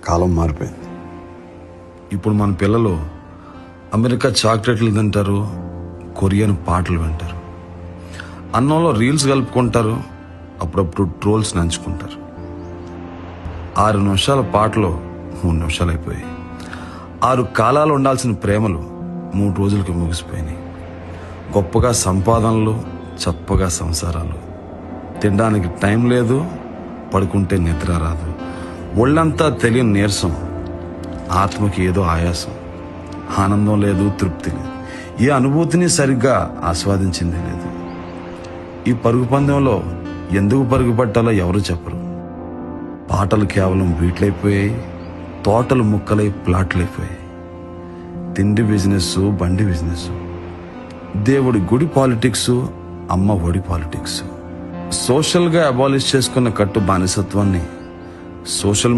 కాలం మారిపోయింది. ఇప్పుడు మన పిల్లలు అమెరికా చాక్లెట్లు తింటారు, కొరియన్ పాటలు వింటారు, అన్నంలో రీల్స్ కలుపుకుంటారు, అప్పుడప్పుడు ట్రోల్స్ నంచుకుంటారు. 6 నిమిషాల పాటలు 3 నిమిషాలు అయిపోయాయి. 6 కాలాలు ఉండాల్సిన ప్రేమలు 3 రోజులకి ముగిసిపోయినాయి. గొప్పగా సంపాదనలు, చప్పగా సంసారాలు. తినడానికి టైం లేదు, పడుకుంటే నిద్ర రాదు. ఒళ్ళంతా తెలియని నీరసం, ఆత్మకి ఏదో ఆయాసం. ఆనందం లేదు, తృప్తి లేదు. ఏ అనుభూతిని సరిగ్గా ఆస్వాదించింది లేదు. ఈ పరుగు పందెంలో ఎందుకు పరుగు పట్టాలో ఎవరు చెప్పరు. పాటలు కేవలం బీట్లైపోయాయి, తోటలు ముక్కలై ప్లాట్లైపోయాయి. తిండి బిజినెస్, బండి బిజినెస్, దేవుడి గుడి పాలిటిక్స్, అమ్మ ఒడి పాలిటిక్స్. సోషల్గా అబాలిష్ చేసుకున్న కట్టు బానిసత్వాన్ని సోషల్